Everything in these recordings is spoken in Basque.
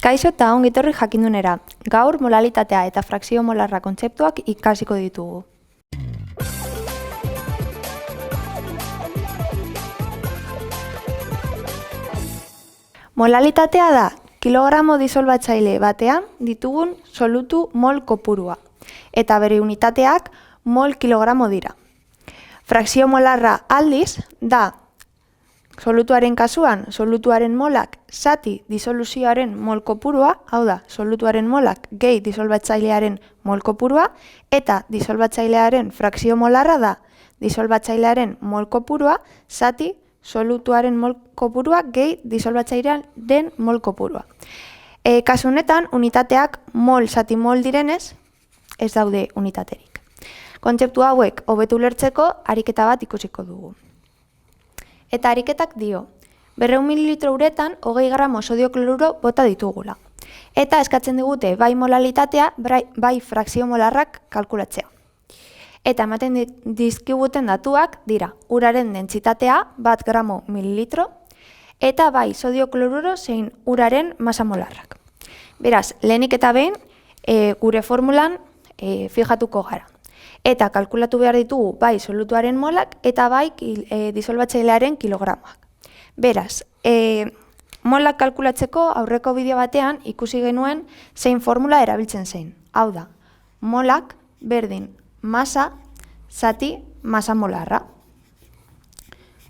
Kaixo eta ongi etorri jakindunera. Gaur molalitatea eta frakzio molarra kontzeptuak ikasiko ditugu. Molalitatea da kilogramo disolbatzaile batean ditugun solutu mol kopurua, eta bere unitateak mol kilogramo dira. Frakzio molarra aldiz da solutuaren kasuan, solutuaren molak zati disoluzioaren mol kopurua, hau da, solutuaren molak gehi disolbatzailearen mol kopurua, eta disolbatzailearen frakzio molarra da disolbatzailearen mol kopurua zati solutuaren mol kopurua gehi disolbatzailearen mol kopurua. Kasu honetan, unitateak mol zati mol direnez, ez daude unitaterik. Kontzeptu hauek hobetu ulertzeko ariketa bat ikusiko dugu. Eta ariketak dio, 200 mililitro uretan 20 gramo sodio kloruro bota ditugula. Eta eskatzen digute bai molalitatea, bai frakzio molarrak kalkulatzea. Eta ematen dizkiguten datuak dira, uraren dentsitatea 1 gramo mililitro, eta bai sodio kloruro zein uraren masa molarrak. Beraz, lehenik eta behin gure formulan fijatuko gara. Eta kalkulatu behar ditugu bai solutuaren molak eta bai disolbatzailearen kilogramoak. Beraz, molak kalkulatzeko aurreko bideo batean ikusi genuen zein formula erabiltzen zein. Hau da, molak berdin masa zati masa molarra.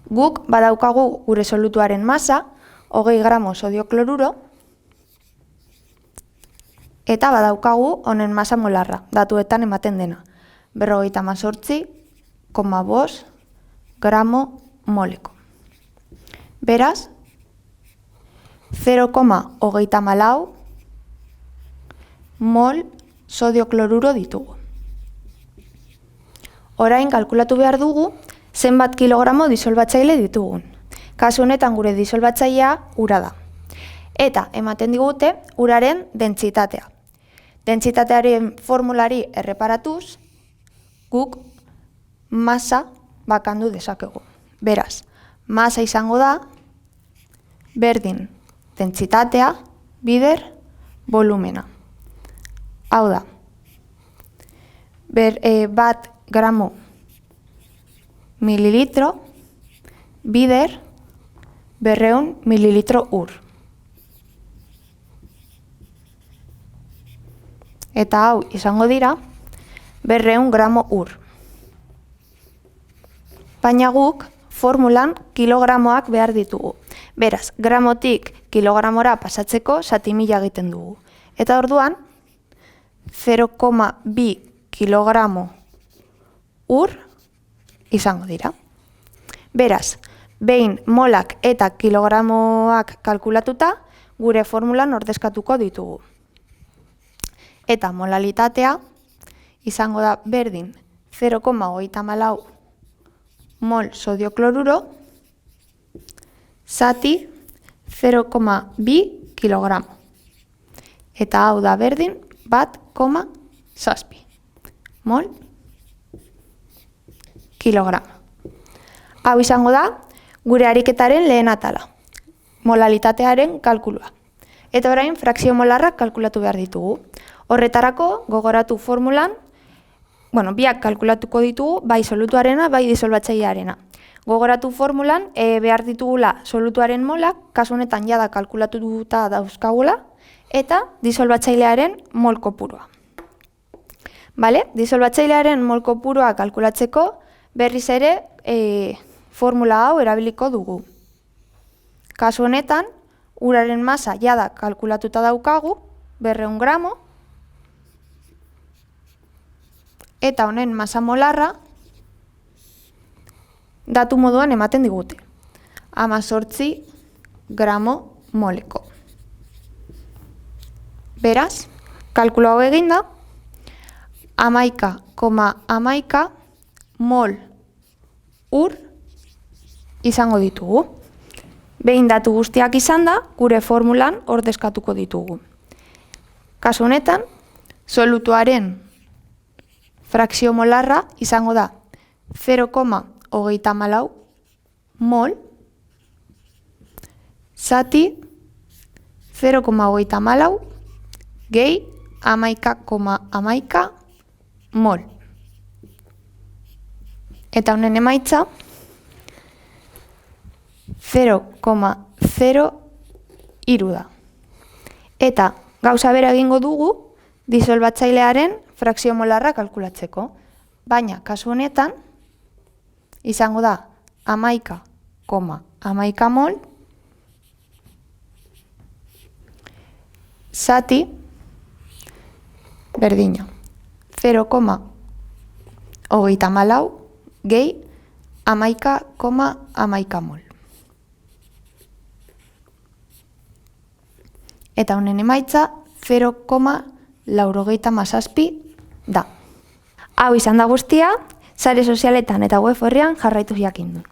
Guk badaukagu gure solutuaren masa, 20 gramo sodio kloruro, eta badaukagu honen masa molarra, datuetan ematen dena. 58,5 gramo moleko. Beraz, 0,34 mol sodio kloruro ditugu. Orain kalkulatu behar dugu zenbat kilogramo disolbatzaile ditugun. Kasu honetan gure disolbatzailea ura da. Eta ematen digute uraren dentsitatea. Dentsitatearen formulari erreparatuz, guk masa bakandu dezakegu. Beraz, masa izango da berdin dentsitatea bider volumena. Hau da, 1 gramo mililitro bider 200 mililitro ur. Eta hau izango dira 200 gramo ur. Baina guk formulan kilogramoak behar ditugu. Beraz, gramotik kilogramora pasatzeko zati mila egiten dugu. Eta orduan, 0,2 kilogramo ur izango dira. Beraz, behin molak eta kilogramoak kalkulatuta, gure formulan ordezkatuko ditugu. Eta molalitatea izango da berdin 0,34 mol sodio kloruro zati 0,2 kilogramo. Eta hau da berdin 1,7 mol kilogramo. Hau izango da gure ariketaren lehen atala, molalitatearen kalkulua. Eta orain frakzio molarrak kalkulatu behar ditugu. Horretarako gogoratu formulan, biak kalkulatuko ditugu, bai solutuarena, bai disolbatzailearena. Gogoratu formulan, behar ditugula solutuaren molak, kasu honetan jada kalkulatuta dauzkagula, eta disolbatzailearen mol kopurua. Disolbatzailearen mol kopurua kalkulatzeko berriz ere formula hau erabiliko dugu. Kasu honetan, uraren masa jada kalkulatuta daukagu, 200 gramo, eta honen masa molarra datu moduan ematen digute. 18 gramo moleko. Beraz, kalkulu hau eginda, 11,11 mol ur izango ditugu. Behin datu guztiak izan da, gure formulan ordezkatuko ditugu. Kasu honetan, solutuaren frakzio molarra izango da 0,34 mol zati 0,34 gehi 11,11 mol. Eta honen emaitza 0,03 da. Eta gauza bera egingo dugu disolbatzailearen frakzio molarra kalkulatzeko. Baina, kasu honetan, izango da 11,11 mol zati berdina 0,34 gehi 11,11 mol. Eta honen emaitza 0,97 da. Hau izan da guztia, sare sozialetan eta web orrian jarraituz jakindun.